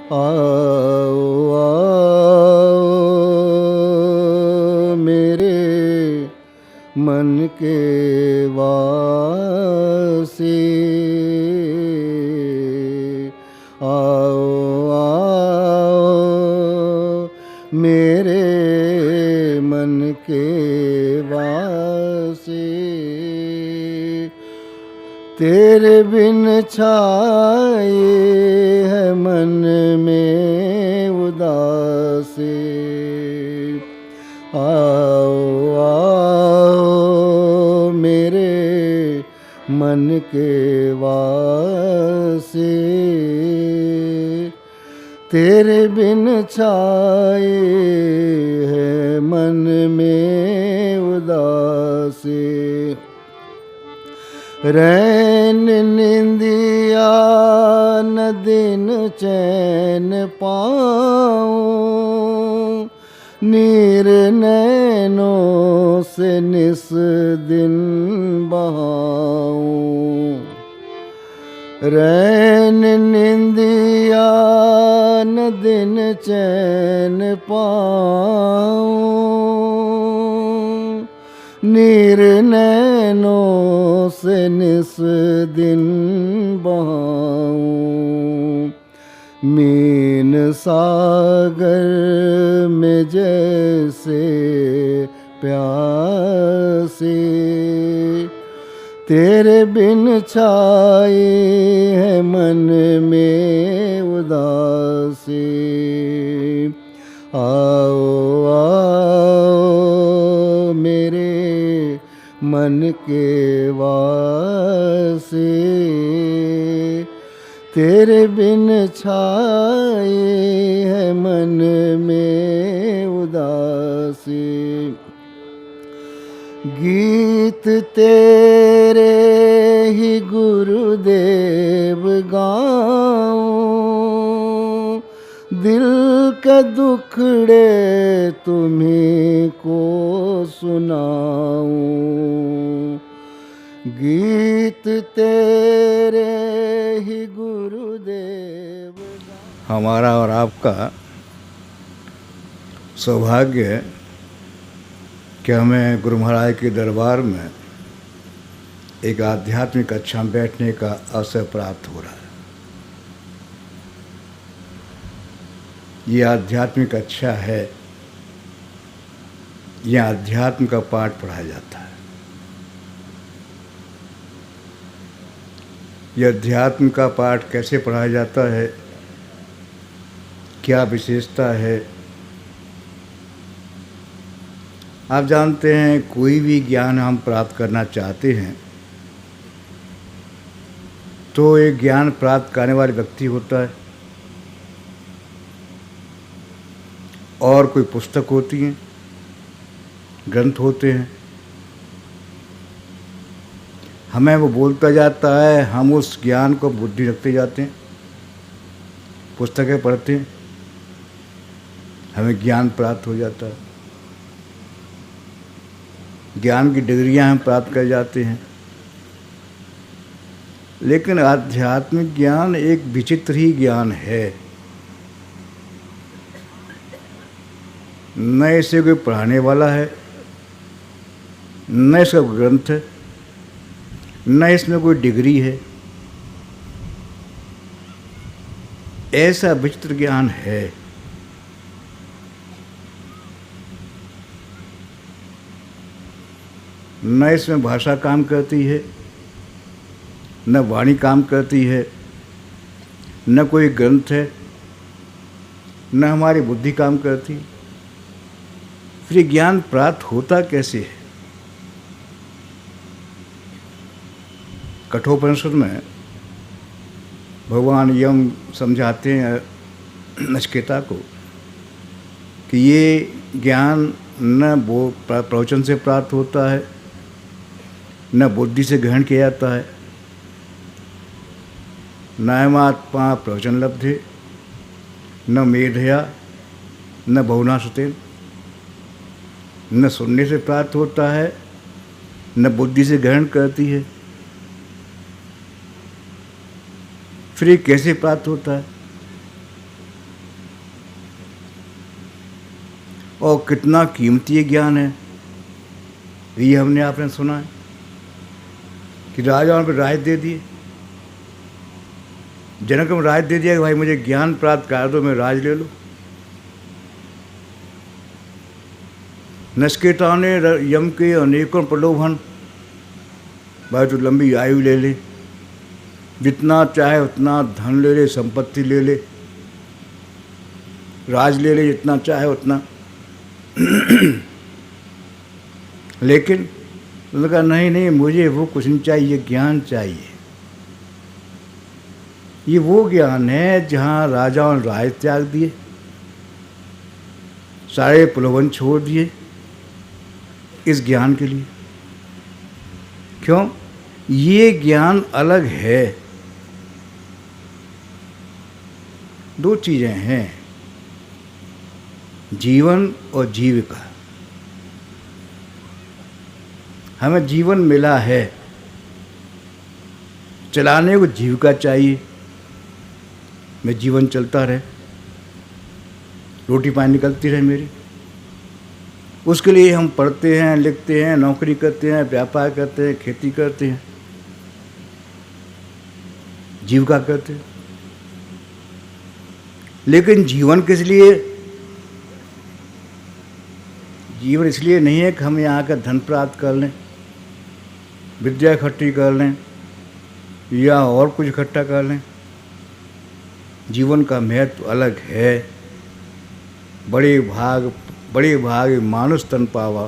आओ आओ मेरे मन के वासी, आओ आओ मेरे मन के वासी। तेरे बिन छाए है मन में उदासी, आओ आओ मेरे मन के वासी। तेरे बिन छाए है मन में उदासी। रैन निंदिया न दिन चैन पाऊं, नीर नैनों से निस दिन बहाऊं। रैन निंदिया न दिन चैन पाऊं, नीर नैनों से निस दिन बहाऊं। मीन सागर में जैसे प्यासी, तेरे बिन छाए है मन में उदासी। आओ आओ मेरे मन के वासी, तेरे बिन छाए है मन में उदासी। गीत तेरे ही गुरुदेव गाऊं, दिल के दुखड़े तुम्हीं को सुनाऊं। गीत तेरे ही गुरुदेव। हमारा और आपका सौभाग्य है कि हमें गुरु महाराज के दरबार में एक आध्यात्मिक कक्षा में बैठने का अवसर प्राप्त हो रहा है। ये आध्यात्मिक कक्षा है, यह अध्यात्म का पाठ पढ़ाया जाता है। यह अध्यात्म का पाठ कैसे पढ़ाया जाता है, क्या विशेषता है, आप जानते हैं कोई भी ज्ञान हम प्राप्त करना चाहते हैं तो एक ज्ञान प्राप्त करने वाला व्यक्ति होता है और कोई पुस्तक होती है, ग्रंथ होते हैं। हमें वो बोलता जाता है, हम उस ज्ञान को बुद्धि रखते जाते हैं, पुस्तकें पढ़ते हैं, हमें ज्ञान प्राप्त हो जाता है, ज्ञान की डिग्रियां हम प्राप्त कर जाते हैं। लेकिन आध्यात्मिक ज्ञान एक विचित्र ही ज्ञान है। न इसे कोई पढ़ाने वाला है, न इसका ग्रंथ है, न इसमें कोई डिग्री है। ऐसा विचित्र ज्ञान है। न इसमें भाषा काम करती है, न वाणी काम करती है, न कोई ग्रंथ है, न हमारी बुद्धि काम करती। फिर ज्ञान प्राप्त होता कैसे है? कठोपनिषद में भगवान यम समझाते हैं नचिकेता को कि ये ज्ञान न वो प्रवचन से प्राप्त होता है, न बुद्धि से ग्रहण किया जाता है, नयमात्मा प्रवचन लब्धे, न मेधया न बहुनाश्रुतेन, न सुनने से प्राप्त होता है, न बुद्धि से ग्रहण करती है। फिर ये कैसे प्राप्त होता है? और कितना कीमती ज्ञान है। ये हमने आपने सुना है कि राजाओं पर राज दे दिए, जनक को राज दे दिया कि भाई मुझे ज्ञान प्राप्त कर दो, मैं राज ले लूँ। नचिकेता ने यम के अनेकों प्रलोभन, भाई तो लंबी आयु ले ले, जितना चाहे उतना धन ले ले, संपत्ति ले ले, राज ले ले, जितना चाहे उतना। लेकिन उसने कहा नहीं नहीं, मुझे वो कुछ नहीं चाहिए, ज्ञान चाहिए। ये वो ज्ञान है जहाँ राजाओं ने राज त्याग दिए, सारे प्रलोभन छोड़ दिए इस ज्ञान के लिए। क्यों? ये ज्ञान अलग है। दो चीज़ें हैं, जीवन और जीविका। हमें जीवन मिला है, चलाने को जीविका चाहिए, मैं जीवन चलता रहे, रोटी पानी निकलती रहे मेरी। उसके लिए हम पढ़ते हैं, लिखते हैं, नौकरी करते हैं, व्यापार करते हैं, खेती करते हैं, जीविका करते हैं। लेकिन जीवन किस लिए? जीवन इसलिए नहीं है कि हम यहाँ का धन प्राप्त कर लें, विद्या इकट्ठी कर लें या और कुछ इकट्ठा कर लें। जीवन का महत्व अलग है। बड़े भाग मानुष तन पावा,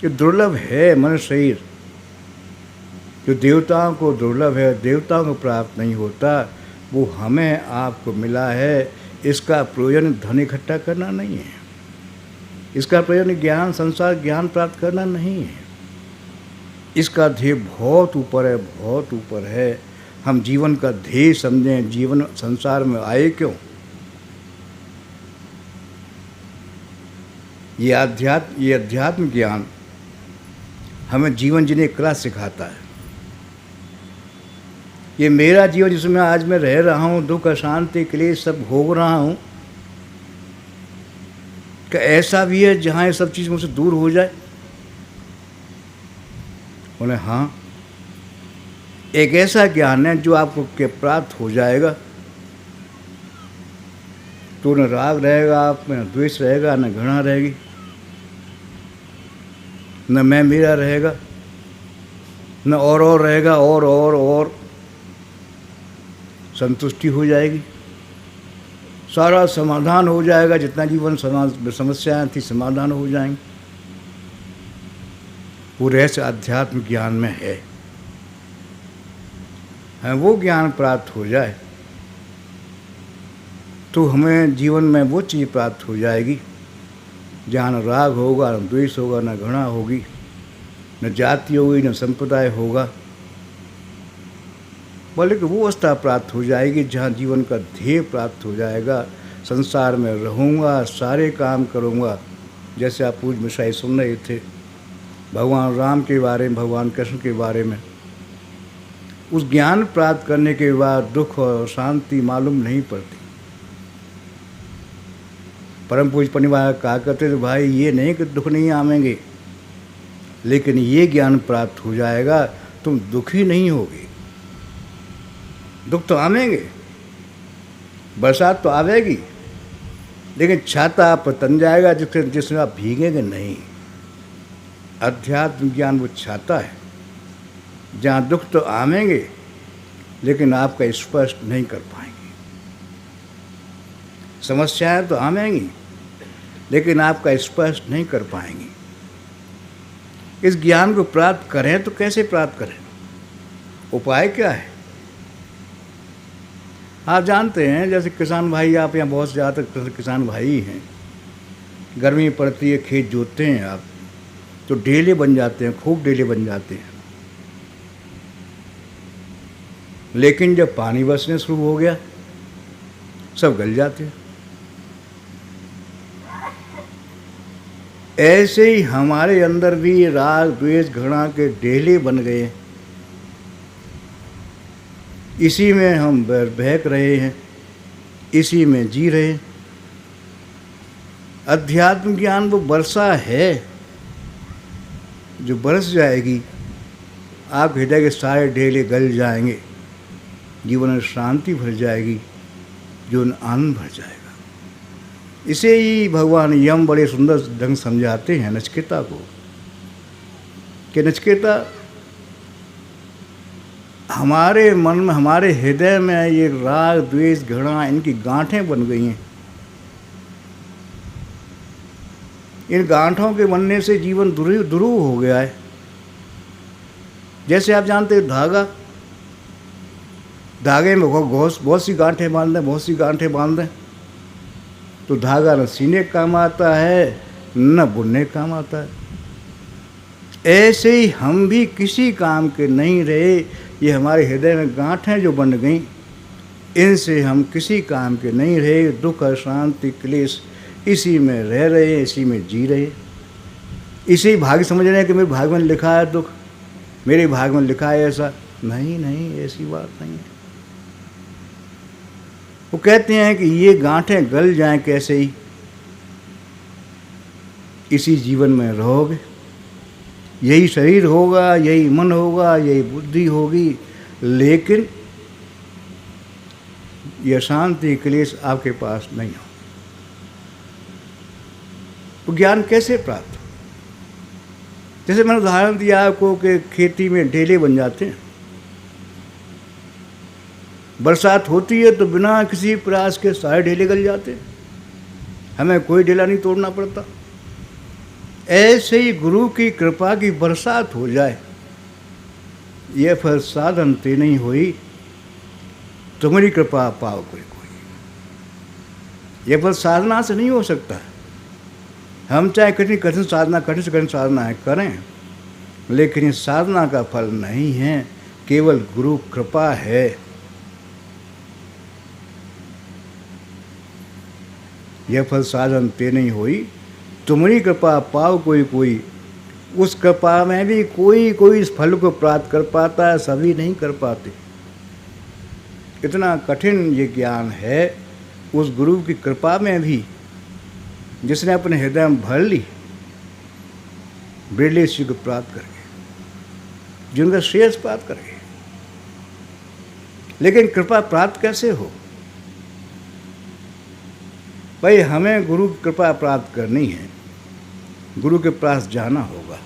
ये दुर्लभ है मनुष्य शरीर, जो देवताओं को दुर्लभ है, देवताओं को प्राप्त नहीं होता, वो हमें आपको मिला है। इसका प्रयोजन धन इकट्ठा करना नहीं है, इसका प्रयोजन ज्ञान, संसार ज्ञान प्राप्त करना नहीं है। इसका ध्येय बहुत ऊपर है, बहुत ऊपर है। हम जीवन का ध्येय समझें, जीवन संसार में आए क्यों? ये अध्यात्म ज्ञान हमें जीवन जीने की कला सिखाता है। ये मेरा जीवन जिसमें आज मैं रह रहा हूँ, दुख अशांति क्लेश सब भोग रहा हूँ, क्या ऐसा भी है जहाँ ये सब चीज़ मुझसे दूर हो जाए? बोले हाँ, एक ऐसा ज्ञान है जो आपको के प्राप्त हो जाएगा तो न राग रहेगा, आप में न द्वेष रहेगा, न घृणा रहेगी, न मैं मेरा रहेगा, न और रहेगा, और संतुष्टि हो जाएगी, सारा समाधान हो जाएगा। जितना जीवन समस्याएं थी समाधान हो जाएंगी। वो रहस्य अध्यात्म ज्ञान में है। वो ज्ञान प्राप्त हो जाए तो हमें जीवन में वो चीज़ प्राप्त हो जाएगी जहाँ न राग होगा, न द्वेष होगा, न घृणा होगी, न जाति होगी, न संप्रदाय होगा। बोले कि वो अवस्था प्राप्त हो जाएगी जहाँ जीवन का ध्येय प्राप्त हो जाएगा। संसार में रहूँगा, सारे काम करूँगा। जैसे आप पूज्य मिश्राई सुन रहे थे भगवान राम के बारे में, भगवान कृष्ण के बारे में। उस ज्ञान प्राप्त करने के बाद दुख और शांति मालूम नहीं पड़ती। परम पूज्य परिवार कहा करते थे, भाई ये नहीं कि दुख नहीं आवेंगे, लेकिन ये ज्ञान प्राप्त हो जाएगा तुम दुखी नहीं होगे। दुख तो आवेंगे, बरसात तो आवेगी, लेकिन छाता आप तन जाएगा जिसमें आप भीगेंगे नहीं। अध्यात्म ज्ञान वो छाता है जहाँ दुख तो आवेंगे लेकिन आपका स्पर्श नहीं कर पाएंगे। समस्याएं तो आवेंगी लेकिन आपका स्पर्श नहीं कर पाएंगी। इस ज्ञान को प्राप्त करें तो कैसे प्राप्त करें? उपाय क्या है? आप जानते हैं, जैसे किसान भाई, आप यहाँ बहुत ज़्यादा किसान भाई हैं, गर्मी पड़ती है, खेत जोतते हैं आप तो डेले बन जाते हैं, खूब डेले बन जाते हैं। लेकिन जब पानी बरसने शुरू हो गया सब गल जाते हैं। ऐसे ही हमारे अंदर भी राग द्वेष घृणा के डेले बन गए। इसी में हम बहक रहे हैं, इसी में जी रहे हैं। अध्यात्म ज्ञान वो वर्षा है जो बरस जाएगी, आप हृदय के सारे ढेले गल जाएंगे, जीवन में शांति भर जाएगी, जीवन आनंद भर जाएगा। इसे ही भगवान यम बड़े सुंदर ढंग समझाते हैं नचिकेता को कि नचिकेता, हमारे मन में, हमारे हृदय में ये राग द्वेष घृणा इनकी गांठें बन गई हैं। इन गांठों के बनने से जीवन दुरूह हो गया है। जैसे आप जानते हैं धागे में बहुत सी गांठें बांध दें, बहुत सी गांठें बांध दें तो धागा न सीने काम आता है न बुनने काम आता है। ऐसे ही हम भी किसी काम के नहीं रहे। ये हमारे हृदय में गांठें जो बन गई, इनसे हम किसी काम के नहीं रहे। दुख अशांति क्लेश इसी में रह रहे हैं, इसी में जी रहे। इसी भाग्य समझ रहे हैं कि मेरे भाग्य में लिखा है दुख, मेरे भाग्य में लिखा है ऐसा। नहीं नहीं, ऐसी बात नहीं है। वो कहते हैं कि ये गांठें गल जाएं कैसे ही, इसी जीवन में रहोगे, यही शरीर होगा, यही मन होगा, यही बुद्धि होगी, लेकिन यह शांति क्लेश आपके पास नहीं हो। तो ज्ञान कैसे प्राप्त हो? जैसे मैंने उदाहरण दिया आपको कि खेती में ढेले बन जाते हैं। बरसात होती है तो बिना किसी प्रयास के सारे ढेले गल जाते हैं, हमें कोई ढेला नहीं तोड़ना पड़ता। ऐसे ही गुरु की कृपा की बरसात हो जाए, यह फल साधन ते नहीं हुई, तुम्हारी कृपा पाओ कोई कोई। यह फल साधना से नहीं हो सकता है। हम चाहे कितनी कठिन साधना, कठिन से कठिन साधनाएं करें, लेकिन इस साधना का फल नहीं है, केवल गुरु कृपा है। यह फल साधन ते नहीं हुई, तुम्हारी कृपा पाओ कोई कोई। उस कृपा में भी कोई कोई इस फल को प्राप्त कर पाता है, सभी नहीं कर पाते। इतना कठिन ये ज्ञान है। उस गुरु की कृपा में भी जिसने अपने हृदय में भर ली, बिरले इसी को प्राप्त करके, जिनका श्रेयस प्राप्त करके। लेकिन कृपा प्राप्त कैसे हो? भाई, हमें गुरु की कृपा प्राप्त करनी है, गुरु के पास जाना होगा।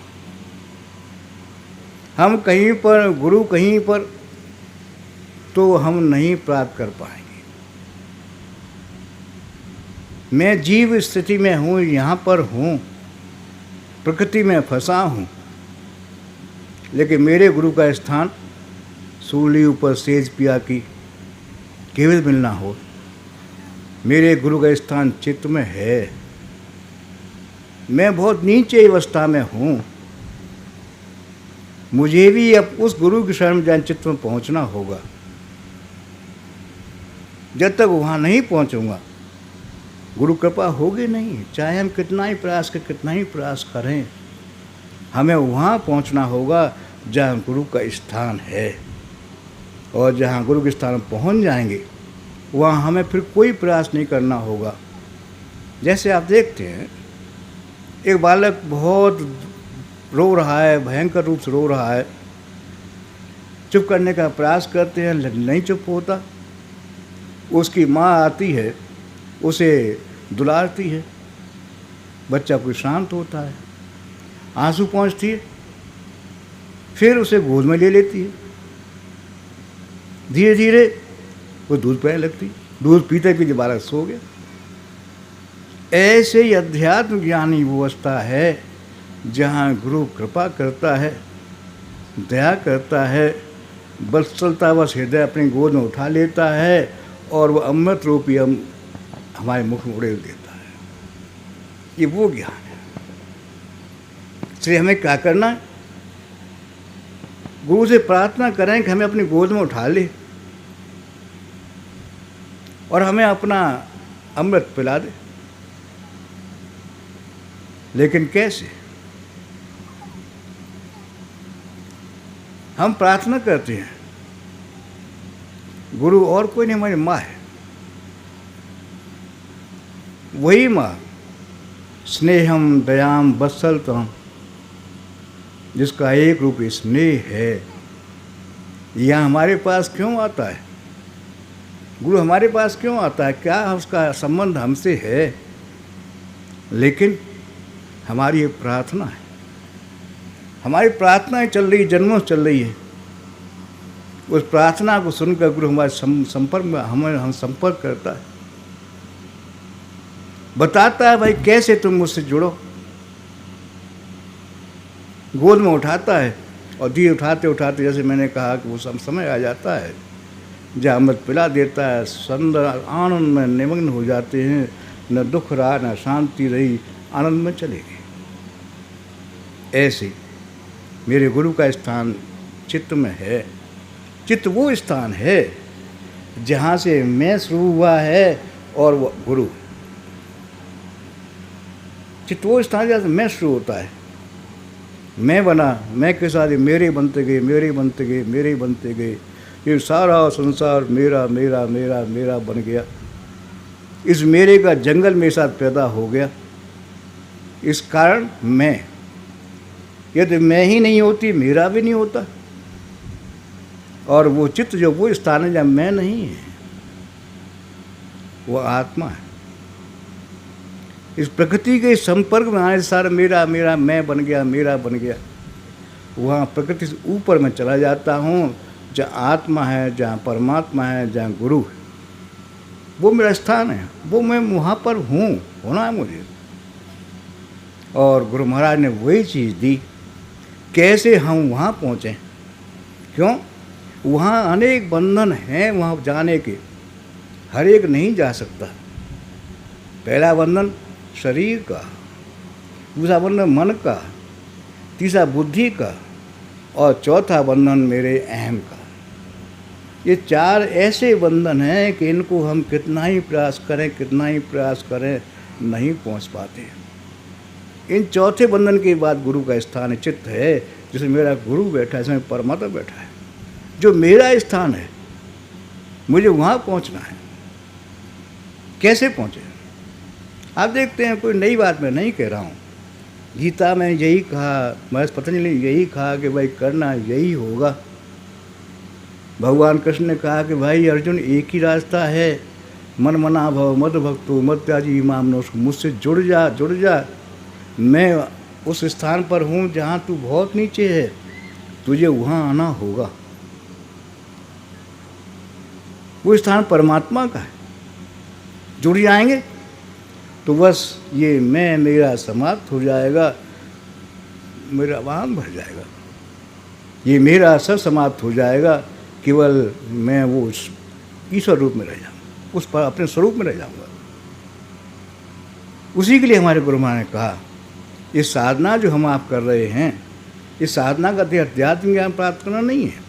हम कहीं पर, गुरु कहीं पर, तो हम नहीं प्राप्त कर पाएंगे। मैं जीव स्थिति में हूँ, यहाँ पर हूँ, प्रकृति में फंसा हूँ, लेकिन मेरे गुरु का स्थान सूली ऊपर सेज पिया की केवल मिलना हो। मेरे गुरु का स्थान चित्त में है। मैं बहुत नीचे अवस्था में हूँ, मुझे भी अब उस गुरु की शरण में चित्त में पहुँचना होगा। जब तक वहाँ नहीं पहुँचूँगा, गुरु कृपा होगी नहीं। चाहे हम कितना ही प्रयास करें, हमें वहाँ पहुँचना होगा जहाँ गुरु का स्थान है। और जहाँ गुरु के स्थान पहुँच जाएंगे, वहाँ हमें फिर कोई प्रयास नहीं करना होगा। जैसे आप देखते हैं, एक बालक बहुत रो रहा है, भयंकर रूप से रो रहा है, चुप करने का प्रयास करते हैं, नहीं चुप होता। उसकी माँ आती है, उसे दुलारती है, बच्चा कोई शांत होता है, आंसू पहुँचती है, फिर उसे गोद में ले लेती है। धीरे धीरे वो दूध पीने लगती, दूध पीते पीते बालक सो गया। ऐसे ही अध्यात्म ज्ञानी वो अवस्था है जहाँ गुरु कृपा करता है, दया करता है, बस चलता बस हृदय अपनी गोद में उठा लेता है और वह अमृत रूपी हमारे मुख में उड़ेल देता है। ये वो ज्ञान है। इसलिए हमें क्या करना है? गुरु से प्रार्थना करें कि हमें अपनी गोद में उठा ले और हमें अपना अमृत पिला दे। लेकिन कैसे? हम प्रार्थना करते हैं, गुरु और कोई नहीं, हमारी माँ है। वही माँ स्नेहम दयाम वत्सलतम, जिसका एक रूप स्नेह है। यह हमारे पास क्यों आता है? गुरु हमारे पास क्यों आता है? क्या उसका संबंध हमसे है? लेकिन हमारी एक प्रार्थना है, हमारी प्रार्थनाएं चल रही, जन्मों से चल रही है। उस प्रार्थना को सुनकर गुरु हमारे संपर्क में हम संपर्क करता है, बताता है भाई कैसे तुम मुझसे जुड़ो। गोद में उठाता है और धीरे उठाते उठाते, जैसे मैंने कहा कि वो समय आ जाता है जहाँ अमृत पिला देता है, सुंदर आनंद में निमग्न हो जाते हैं। न दुख रहा न शांति रही, आनंद में चले गए। ऐसे मेरे गुरु का स्थान चित्त में है। चित्त वो स्थान है जहाँ से मैं शुरू हुआ है और वो गुरु। चित्त वो स्थान जहाँ से मैं शुरू होता है, मैं बना, मैं के साथ मेरे बनते गए, मेरे बनते गए, मेरे बनते गए। ये सारा संसार मेरा मेरा मेरा मेरा बन गया। इस मेरे का जंगल मेरे साथ पैदा हो गया। इस कारण मैं, यदि मैं ही नहीं होती मेरा भी नहीं होता। और वो चित्त जो वो स्थान है जहाँ मैं नहीं है, वो आत्मा है। इस प्रकृति के संपर्क में आने से सारा मेरा मेरा मैं बन गया, मेरा बन गया। वहाँ प्रकृति से ऊपर मैं चला जाता हूँ, जहाँ आत्मा है, जहाँ परमात्मा है, जहाँ गुरु है, वो मेरा स्थान है। वो मैं वहाँ पर हूँ, होना है मुझे। और गुरु महाराज ने वही चीज़ दी। कैसे हम वहाँ पहुँचें? क्यों? वहाँ अनेक बंधन हैं वहाँ जाने के, हर एक नहीं जा सकता। पहला बंधन शरीर का, दूसरा बंधन मन का, तीसरा बुद्धि का, और चौथा बंधन मेरे अहम का। ये चार ऐसे बंधन हैं कि इनको हम कितना ही प्रयास करें, कितना ही प्रयास करें, नहीं पहुंच पाते। इन चौथे बंधन के बाद गुरु का स्थान चित्त है, जिसमें मेरा गुरु बैठा है, इसमें परमात्मा बैठा है, जो मेरा स्थान है। मुझे वहाँ पहुँचना है। कैसे पहुँचे? आप देखते हैं, कोई नई बात मैं नहीं कह रहा हूँ। गीता में यही कहा, महर्षि पतंजलि ने यही कहा कि भाई करना यही होगा। भगवान कृष्ण ने कहा कि भाई अर्जुन, एक ही रास्ता है, मन मना भव मद भक्तो मद त्याजी इमाम नो, मुझसे जुड़ जा, जुड़ जा। मैं उस स्थान पर हूँ जहाँ तू बहुत नीचे है, तुझे वहाँ आना होगा। वो स्थान परमात्मा का है। जुड़ जाएंगे तो बस ये मैं मेरा समाप्त हो जाएगा, मेरा वाहन भर जाएगा, ये मेरा सब समाप्त हो जाएगा। केवल मैं वो ईश्वर रूप में रह जाऊँगा, उस पर अपने स्वरूप में रह जाऊँगा। उसी के लिए हमारे गुरु महाराज ने कहा, ये साधना जो हम आप कर रहे हैं, इस साधना का ध्येय अध्यात्म ज्ञान प्राप्त करना नहीं है।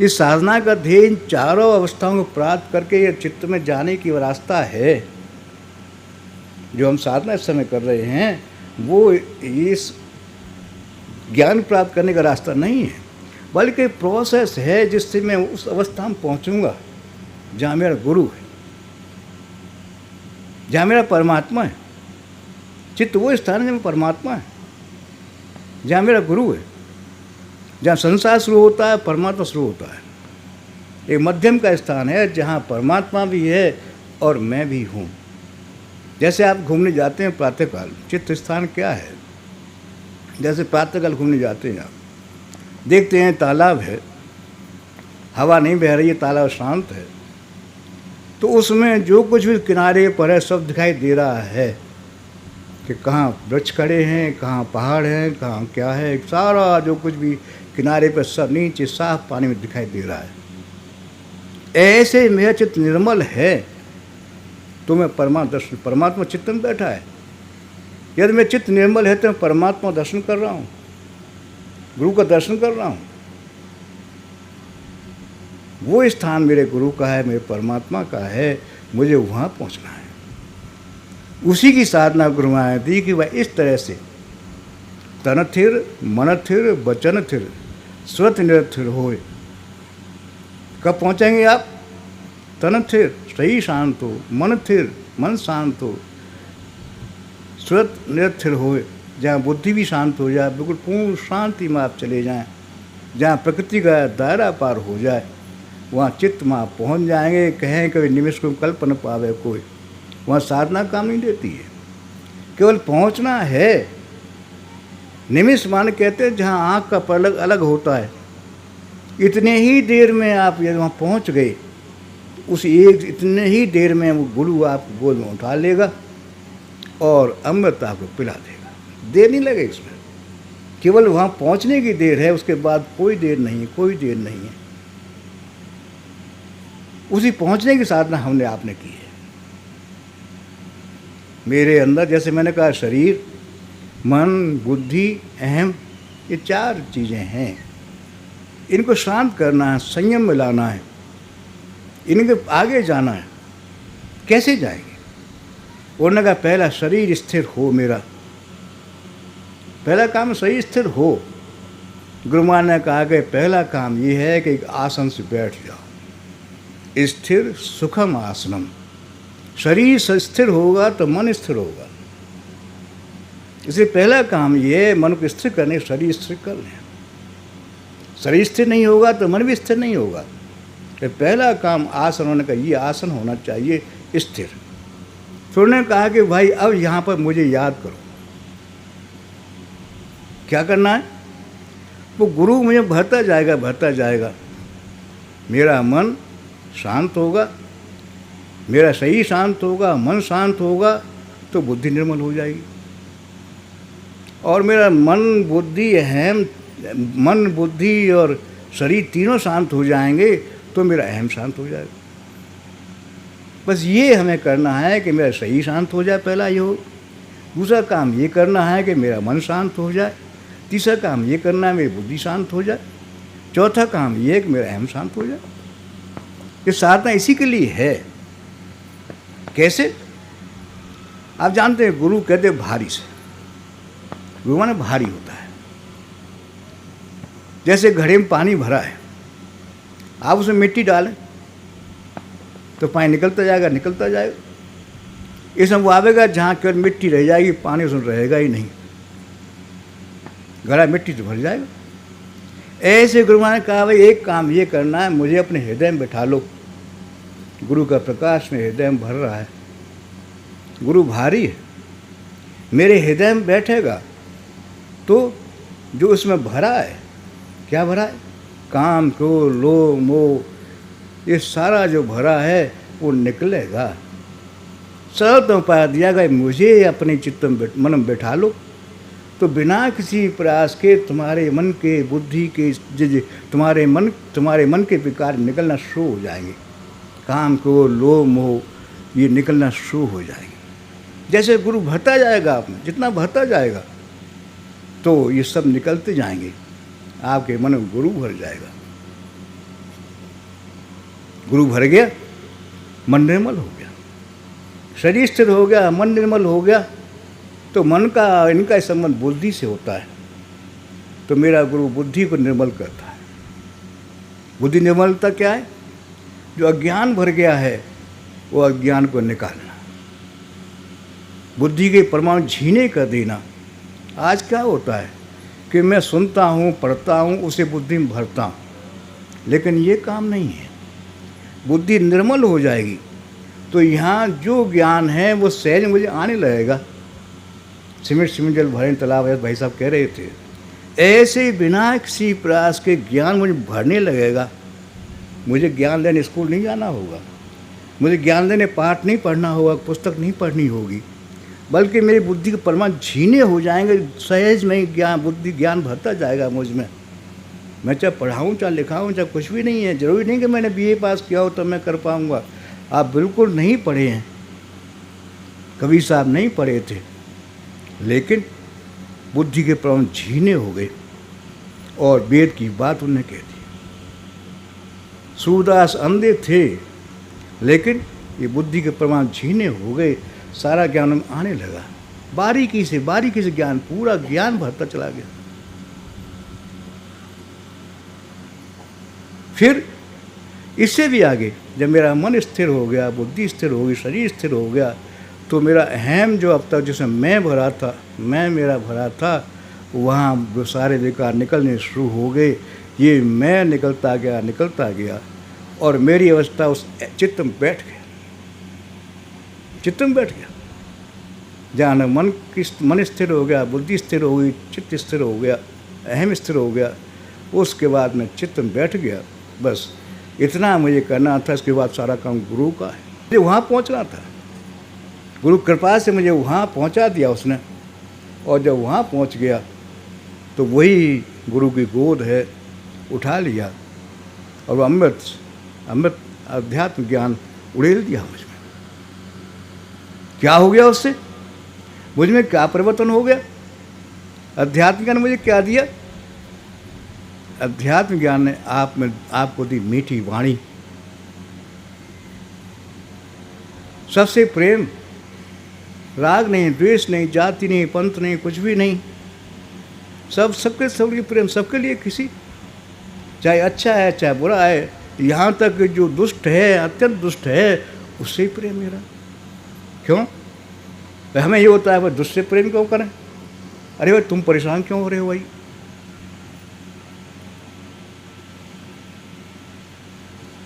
इस साधना का ध्येय इन चारों अवस्थाओं को प्राप्त करके ये चित्त में जाने की रास्ता है। जो हम साधना इस समय कर रहे हैं, वो इस ज्ञान प्राप्त करने का रास्ता नहीं है, बल्कि प्रोसेस है जिससे मैं उस अवस्था में पहुंचूंगा जहाँ मेरा गुरु है, जहाँ मेरा परमात्मा है। चित्त वो स्थान है जहाँ परमात्मा है, जहाँ मेरा गुरु है, जहाँ संसार शुरू होता है, परमात्मा शुरू होता है। एक मध्यम का स्थान है जहाँ परमात्मा भी है और मैं भी हूँ। जैसे आप घूमने जाते हैं प्रातःकाल, चित्त स्थान क्या है? जैसे प्रातःकाल घूमने जाते हैं, आप देखते हैं तालाब है, हवा नहीं बह रही है, तालाब शांत है, तो उसमें जो कुछ भी किनारे पर है सब दिखाई दे रहा है कि कहाँ वृक्ष खड़े हैं, कहाँ पहाड़ हैं, कहाँ क्या है। सारा जो कुछ भी किनारे पर सब नीचे साफ पानी में दिखाई दे रहा है। ऐसे मेरा चित्त निर्मल है तो मैं परमात्मा चित्त में बैठा है। यदि मेरा चित्त निर्मल है तो मैं परमात्मा दर्शन कर रहा हूँ, गुरु का दर्शन कर रहा हूँ। वो स्थान मेरे गुरु का है, मेरे परमात्मा का है, मुझे वहाँ पहुँचना है। उसी की साधना गुरु महाराज दी कि वह इस तरह से तन थिर मन थिर वचन थिर श्रुत निरथिर होए। कब पहुँचेंगे आप? तन थिर, सही शांत हो, मन थिर, मन शांत हो, तुरंत निरस्थिर हो, जहाँ बुद्धि भी शांत हो जाए, बिल्कुल पूर्ण शांति में आप चले जाएं, जहाँ प्रकृति का दायरा पार हो जाए, वहाँ चित्त में आप पहुँच जाएंगे। कहें कभी निमिष को कल्प न पावे कोई, वहाँ साधना काम नहीं देती है, केवल पहुँचना है। निमिष मान कहते हैं जहाँ आँख का पलक अलग होता है, इतने ही देर में आप यदि वहाँ पहुँच गए, उस एक इतने ही देर में वो गुरु आपको गोद में उठा लेगा और अमृत आपको पिला देगा। देर नहीं लगे इसमें, केवल वहाँ पहुँचने की देर है, उसके बाद कोई देर नहीं है, कोई देर नहीं है। उसी पहुँचने की साधना हमने आपने की है। मेरे अंदर जैसे मैंने कहा शरीर, मन, बुद्धि, अहम, ये 4 चीज़ें हैं। इनको शांत करना है, संयम में लाना है, इनके आगे जाना है। कैसे जाएंगे? उन्होंने कहा पहला शरीर स्थिर हो मेरा, पहला काम शरीर स्थिर हो। गुरु महाराज ने कहा कि पहला काम ये है कि एक आसन से बैठ जाओ, स्थिर सुखम आसनम। शरीर स्थिर होगा तो मन स्थिर होगा, इसलिए पहला काम ये है मन को स्थिर करने, शरीर स्थिर कर लें। शरीर स्थिर नहीं होगा तो मन भी स्थिर नहीं होगा। तो पहला काम आसन, उन्होंने कहा ये आसन होना चाहिए स्थिर। फिर उन्होंने कहा कि भाई अब यहाँ पर मुझे याद करो, क्या करना है? वो गुरु मुझे भरता जाएगा, भरता जाएगा। मेरा मन शांत होगा, मेरा शरीर शांत होगा, मन शांत होगा तो बुद्धि निर्मल हो जाएगी। और मेरा मन बुद्धि अहम, मन बुद्धि और शरीर तीनों शांत हो जाएंगे तो मेरा अहम शांत हो जाएगा। बस ये हमें करना है कि मेरा शरीर शांत हो जाए, पहला ये हो। दूसरा काम ये करना है कि मेरा मन शांत हो जाए। तीसरा काम ये करना है मेरी बुद्धि शांत हो जाए। चौथा काम ये है कि मेरा अहम शांत हो जाए। ये साधना इसी के लिए है। कैसे? आप जानते हैं गुरु कहते भारी से, गुरु माने भारी होता है। जैसे घड़े में पानी भरा है, आप उसमें मिट्टी डालें तो पानी निकलता जाएगा, निकलता जाएगा। इसमें वो आवेगा जहाँ केवल मिट्टी रह जाएगी, पानी उसमें रहेगा ही नहीं, घड़ा मिट्टी से भर जाएगा। ऐसे गुरु महाराज ने कहा भाई एक काम ये करना है, मुझे अपने हृदय में बैठा लो। गुरु का प्रकाश मेरे हृदय में भर रहा है, गुरु भारी है, मेरे हृदय में बैठेगा तो जो उसमें भरा है, क्या भरा है? काम, क्रोध, लोभ, मोह, ये सारा जो भरा है वो निकलेगा। सरल तो उपाय दिया गया, मुझे अपने चित्त में मन में बैठा लो तो बिना किसी प्रयास के तुम्हारे मन के, बुद्धि के, तुम्हारे मन के विकार निकलना शुरू हो जाएंगे। काम, क्रोध, लोभ, मोह ये निकलना शुरू हो जाएंगे। जैसे गुरु भरता जाएगा, आप में जितना भरता जाएगा तो ये सब निकलते जाएंगे, आपके मन में गुरु भर जाएगा। गुरु भर गया, मन निर्मल हो गया, शरीर स्थिर हो गया, मन निर्मल हो गया तो मन का, इनका संबंध बुद्धि से होता है। तो मेरा गुरु बुद्धि को निर्मल करता है। बुद्धि निर्मलता क्या है? जो अज्ञान भर गया है वो अज्ञान को निकालना, बुद्धि के परमाणु झीने कर देना। आज क्या होता है कि मैं सुनता हूँ, पढ़ता हूँ, उसे बुद्धि में भरता हूँ, लेकिन ये काम नहीं है। बुद्धि निर्मल हो जाएगी तो यहाँ जो ज्ञान है वो सहज मुझे आने लगेगा। सीमेंट जल भरे तालाब, भाई साहब कह रहे थे, ऐसे बिना किसी प्रयास के ज्ञान मुझे भरने लगेगा। मुझे ज्ञान लेने स्कूल नहीं जाना होगा, मुझे ज्ञान लेने पाठ नहीं पढ़ना होगा, पुस्तक नहीं पढ़नी होगी, बल्कि मेरी बुद्धि के परमाणु झीने हो जाएंगे। सहज में ज्ञान, बुद्धि ज्ञान भरता जाएगा मुझ में। मैं चाहे पढ़ाऊँ, चाहे लिखाऊँ, चाहे कुछ भी नहीं है। ज़रूरी नहीं कि मैंने बीए पास किया हो तो मैं कर पाऊँगा। आप बिल्कुल नहीं पढ़े हैं, कबीर साहब नहीं पढ़े थे, लेकिन बुद्धि के परमाणु झीने हो गए और वेद की बात उन्होंने कह दी। सूरदास अंधे थे, लेकिन ये बुद्धि के परमाणु झीने हो गए, सारा ज्ञान में आने लगा। बारीकी से ज्ञान, पूरा ज्ञान भरता चला गया। फिर इससे भी आगे जब मेरा मन स्थिर हो गया, बुद्धि स्थिर हो गई, शरीर स्थिर हो गया, तो मेरा अहम जो अब तक जिसमें मैं भरा था, मैं मेरा भरा था, वहाँ वो सारे विकार निकलने शुरू हो गए। ये मैं निकलता गया और मेरी अवस्था उस चित्त में बैठ गया, चित्त में बैठ गया। जहाँ न मन स्थिर हो गया, बुद्धि स्थिर हो गई, चित्त स्थिर हो गया, अहम स्थिर हो गया, उसके बाद मैं चित्त में बैठ गया। बस इतना मुझे करना था, इसके बाद सारा काम गुरु का है। मुझे वहाँ पहुँचना था, गुरु कृपा से मुझे वहाँ पहुँचा दिया उसने। और जब वहाँ पहुँच गया तो वही गुरु की गोद है, उठा लिया और वो अमृत अध्यात्म ज्ञान उड़ेल दिया मुझ में। क्या हो गया उससे? मुझ में क्या परिवर्तन हो गया? अध्यात्म ज्ञान मुझे क्या दिया? अध्यात्म ज्ञान ने आपको दी मीठी वाणी, सबसे प्रेम, राग नहीं, द्वेष नहीं, जाति नहीं, पंथ नहीं, कुछ भी नहीं, सबके प्रेम, सबके लिए किसी, चाहे अच्छा है चाहे बुरा है, यहाँ तक जो दुष्ट है, अत्यंत दुष्ट है, उससे ही प्रेम मेरा। क्यों? हमें ये होता है भाई दुष्ट से प्रेम क्यों करें? अरे भाई तुम परेशान क्यों हो रहे हो भाई?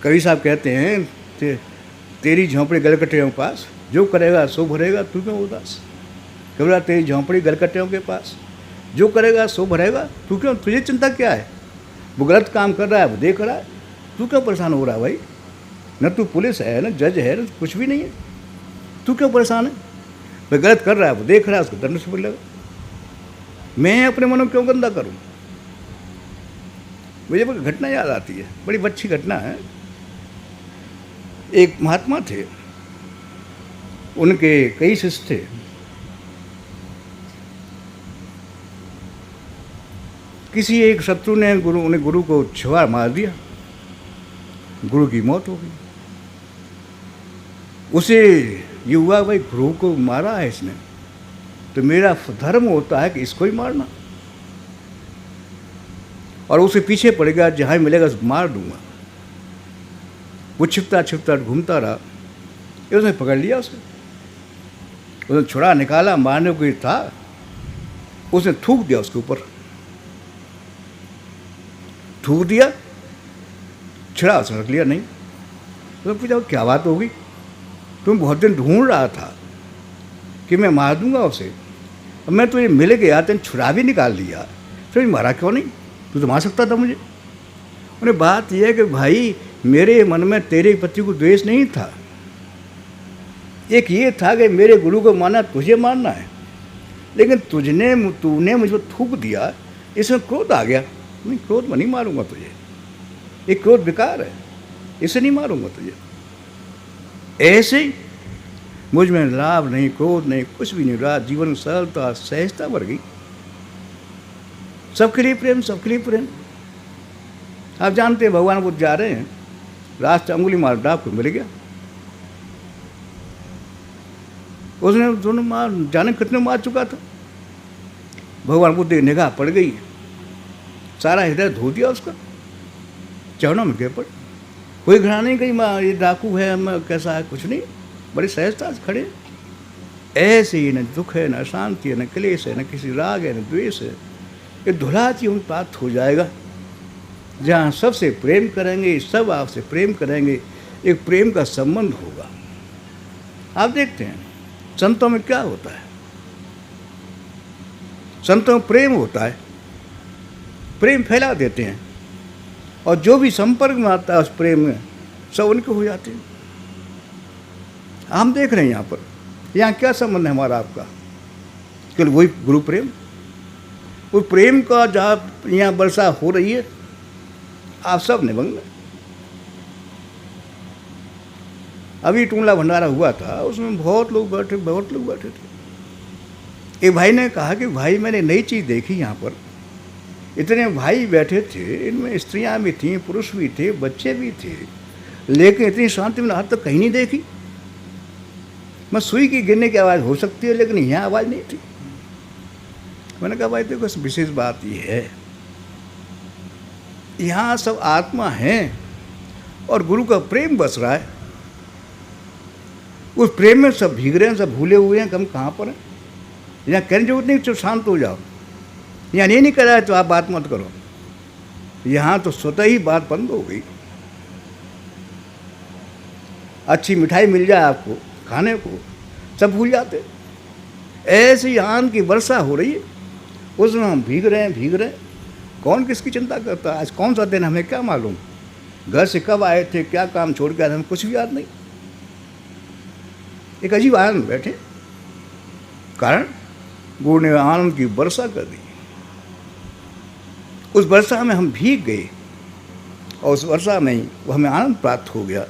कवि साहब कहते हैं तेरी झोंपड़ी गलकटियों के पास, जो करेगा सो भरेगा, तू क्यों उदास? कबीरा तेरी झोंपड़ी गलकटियों के पास, जो करेगा सो भरेगा, तू क्यों, तुझे चिंता क्या है? वो गलत काम कर रहा है, वो देख रहा है, तू क्यों परेशान हो रहा है भाई? न तू पुलिस है, न जज है, न कुछ भी नहीं है, तू क्यों परेशान है? वह गलत कर रहा है, वो देख रहा है, उसको दंड से मिलेगा। मैं अपने मन को क्यों गंदा करूं? मुझे वो घटना याद आती है, बड़ी अच्छी घटना है। एक महात्मा थे, उनके कई शिष्य थे। किसी एक शत्रु ने उन्हें गुरु को छुआ मार दिया, गुरु की मौत हो गई। उसे ये हुआ भाई गुरु को मारा है इसने, तो मेरा धर्म होता है कि इसको ही मारना, और उसे पीछे पड़ेगा, जहाँ मिलेगा उसको मार दूंगा। वो छिपता घूमता रहा, उसने पकड़ लिया उसने छुड़ा निकाला, मारने को ही था, उसने थूक दिया उसके ऊपर, थूक दिया, छिड़ा उसने रख लिया। नहीं तो पूछा क्या बात होगी? तुम बहुत दिन ढूंढ रहा था कि मैं मार दूंगा उसे, अब मैं तुझे मिल गया, तेने छुड़ा भी निकाल लिया, तो मारा क्यों नहीं? तू तो मार सकता था मुझे। उन्हें बात यह है कि भाई मेरे मन में तेरे पति को द्वेष नहीं था, एक ये था कि मेरे गुरु को मारना, तुझे मारना है, लेकिन तूने मुझे थूक दिया, इसमें क्रोध आ गया। नहीं, क्रोध में नहीं मारूंगा तुझे, ये क्रोध बेकार है, इसे नहीं मारूंगा तुझे। ऐसे ही मुझ में लाभ नहीं, क्रोध नहीं, कुछ भी नहीं रहा, जीवन में सरलता सहजता बढ़ गई। सबके लिए प्रेम, सबके लिए प्रेम। आप जानते हैं भगवान बुद्ध जा रहे हैं, रास्ते अंगुली मार डाक को मिल गया, उसने दोनों मार, जाने कितने मार चुका था। भगवान बुद्ध की निगाह पड़ गई, सारा हृदय धो दिया उसका, चरणों में गिर पड़। कोई घृणा नहीं कही माँ ये डाकू है, मैं कैसा है, कुछ नहीं, बड़ी सहजता से खड़े। ऐसे ही न दुख है, न अशांति है, न क्लेश है, न किसी राग है, न द्वेष है। ये धुलाती हुई बात हो जाएगा, जहाँ सबसे प्रेम करेंगे, सब आपसे प्रेम करेंगे, एक प्रेम का संबंध होगा। आप देखते हैं संतों में क्या होता है, संतों में प्रेम होता है, प्रेम फैला देते हैं, और जो भी संपर्क में आता है उस प्रेम में सब उनके हो जाते हैं। हम देख रहे हैं यहाँ पर, यहाँ क्या संबंध है हमारा आपका? केवल वही गुरु प्रेम, वो प्रेम का जहाँ यहाँ वर्षा हो रही है, आप सब निमग्न। अभी टूंगला भंडारा हुआ था, उसमें बहुत लोग बैठे थे। एक भाई ने कहा कि भाई मैंने नई चीज़ देखी, यहाँ पर इतने भाई बैठे थे, इनमें स्त्रियां भी थीं, पुरुष भी थे, बच्चे भी थे, लेकिन इतनी शांति मैंने आज तक कहीं नहीं देखी। मैं सुई की गिरने की आवाज़ हो सकती है, लेकिन यहाँ आवाज़ नहीं थी। मैंने कहा भाई देखो विशेष बात ये है, यहाँ सब आत्मा हैं और गुरु का प्रेम बस रहा है। उस प्रेम में सब भीग रहे हैं, सब भूले हुए हैं कि हम कहाँ पर हैं। यहाँ कहने की जरूरत नहीं, चुप शांत हो जाओ। यहाँ ये नहीं कह रहा है तो आप बात मत करो, यहाँ तो स्वतः ही बात बंद हो गई। अच्छी मिठाई मिल जाए आपको खाने को, सब भूल जाते। ऐसी आन की वर्षा हो रही है, उसमें हम भीग रहे हैं। कौन किसकी चिंता करता है? आज कौन सा दिन हमें क्या मालूम, घर से कब आए थे, क्या काम छोड़ के आए थे, हमें कुछ भी याद नहीं। एक अजीब आनंद बैठे, कारण गुरु ने आनंद की वर्षा कर दी। उस वर्षा में हम भीग गए और उस वर्षा में ही वो हमें आनंद प्राप्त हो गया।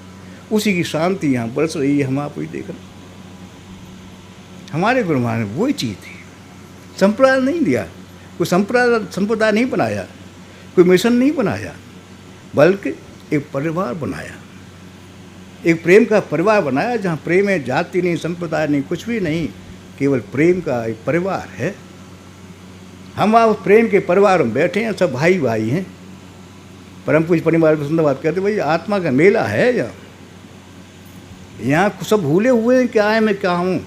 उसी की शांति यहाँ बरस रही है, हम आप ही देख रहे। हमारे गुरु महाराज ने वही चीज़ थी, संप्रदाय नहीं दिया, कोई संप्रदाय नहीं बनाया, कोई मिशन नहीं बनाया, बल्कि एक परिवार बनाया, एक प्रेम का परिवार बनाया, जहाँ प्रेम है, जाति नहीं, संप्रदाय नहीं, कुछ भी नहीं, केवल प्रेम का एक परिवार है। हम आप प्रेम के परिवार में बैठे हैं, सब भाई भाई हैं। परम पूज्य परिवार में सुंदर बात कहते, भाई आत्मा का मेला है यहाँ सब भूले हुए हैं, क्या है मैं क्या हूँ।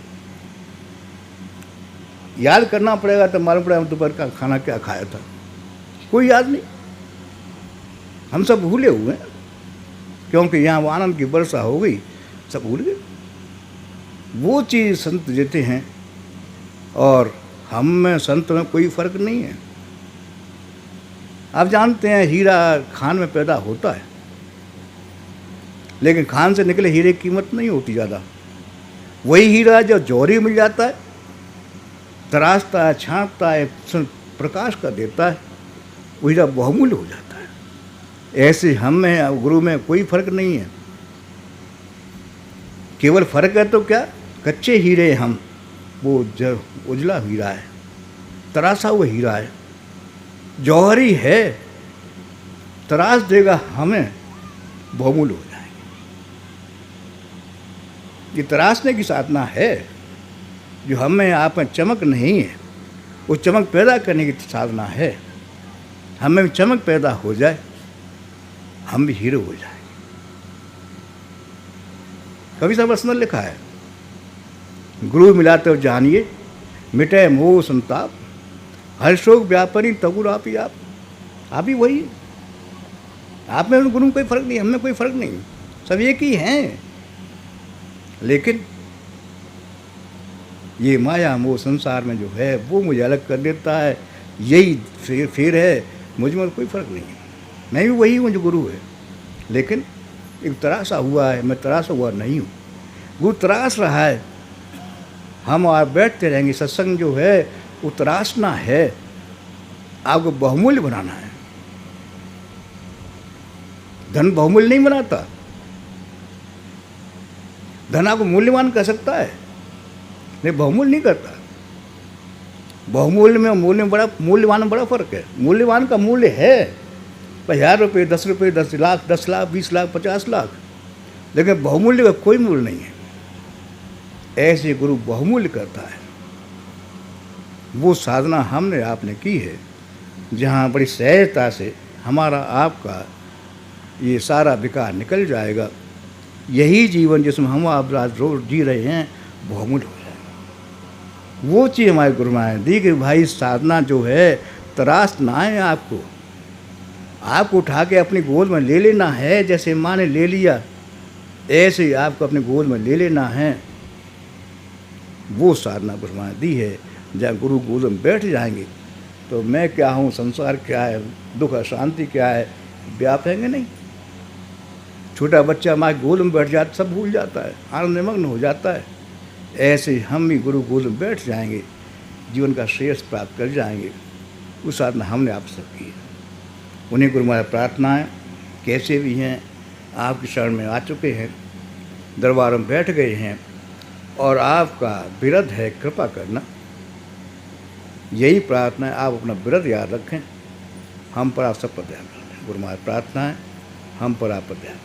याद करना पड़ेगा तो मालूम पड़ेगा दोपहर का खाना क्या खाया था, कोई याद नहीं। हम सब भूले हुए हैं, क्योंकि यहाँ वो आनंद की वर्षा हो गई, सब भूल गए। वो चीज़ संत देते हैं और हम में संत में कोई फर्क नहीं है। आप जानते हैं हीरा खान में पैदा होता है, लेकिन खान से निकले हीरे की कीमत नहीं होती ज़्यादा। वही हीरा जो जौहरी मिल जाता है, तराशता है, छांटता है, प्रकाश का देता है, वो हीरा बहुमूल्य हो जाता है। ऐसे हम में गुरु में कोई फर्क नहीं है। केवल फर्क है तो क्या, कच्चे हीरे हम, वो जो उजला हीरा है, तराशा हुआ हीरा है, जौहरी है, तराश देगा हमें, बहुमूल्य हो जाएंगे। ये तराशने की साधना है, जो हमें आप में चमक नहीं है, वो चमक पैदा करने की साधना है। हमें चमक पैदा हो जाए, हम भी हीरो हो जाए। कवि साहब रसना लिखा है, गुरु मिलाते हो जानिए, मिटे मोह संताप, हर शोक व्यापारी तगुर आप ही आप ही वही। आप में गुरु में कोई फर्क नहीं, हम में कोई फर्क नहीं, सब एक ही हैं। लेकिन ये माया मोह संसार में जो है वो मुझे अलग कर देता है, यही फेर है। मुझ में कोई फर्क नहीं है, मैं भी वही हूँ जो गुरु है, लेकिन एक तराशा हुआ है, मैं तराशा हुआ नहीं हूँ, गुरु तराश रहा है। हम आप बैठते रहेंगे, सत्संग जो है वो तराशना है, आपको बहुमूल्य बनाना है। धन बहुमूल्य नहीं बनाता, धन आपको मूल्यवान कर सकता है, नहीं बहुमूल्य नहीं करता। बहुमूल्य में मूल्य में बड़ा, मूल्यवान में बड़ा फर्क है। मूल्यवान का मूल्य है 1000 रुपये, 10 रुपये, 10 लाख, 10 लाख, 20 लाख, 50 लाख, लेकिन बहुमूल्य का कोई मूल्य नहीं है। ऐसे गुरु बहुमूल्य करता है। वो साधना हमने आपने की है, जहाँ बड़ी सहजता से हमारा आपका ये सारा विकार निकल जाएगा। यही जीवन जिसमें हम आप आज रोज जी रहे हैं बहुमूल्य हो जाएगा। वो चीज़ हमारे गुरु महाराज ने दी कि भाई साधना जो है तराश ना है, आपको उठा के अपनी गोद में ले लेना है। जैसे माँ ने ले लिया, ऐसे ही आपको अपनी गोद में ले लेना है। वो साधना गुरु महाराज ने दी है। जब गुरु गोद में बैठ जाएंगे तो मैं क्या हूँ, संसार क्या है, दुख अशांति क्या है, व्यापेंगे नहीं। छोटा बच्चा हमारे गोद में बैठ जाता, सब भूल जाता है, आनंद निमग्न हो जाता है। ऐसे हम भी गुरु गोद में बैठ जाएंगे, जीवन का श्रेयस प्राप्त कर जाएंगे। उस साधना हमने आप सब की है। उन्हीं गुरु महाराज प्रार्थनाएँ कैसे भी हैं आपकी शरण में आ चुके हैं, दरबार में बैठ गए हैं, और आपका विरध है कृपा करना। यही प्रार्थना है, आप अपना विरध याद रखें, हम पर आप सब पर ध्यान रखें। गुरु महाराज प्रार्थना है, हम पर आप पर ध्यान।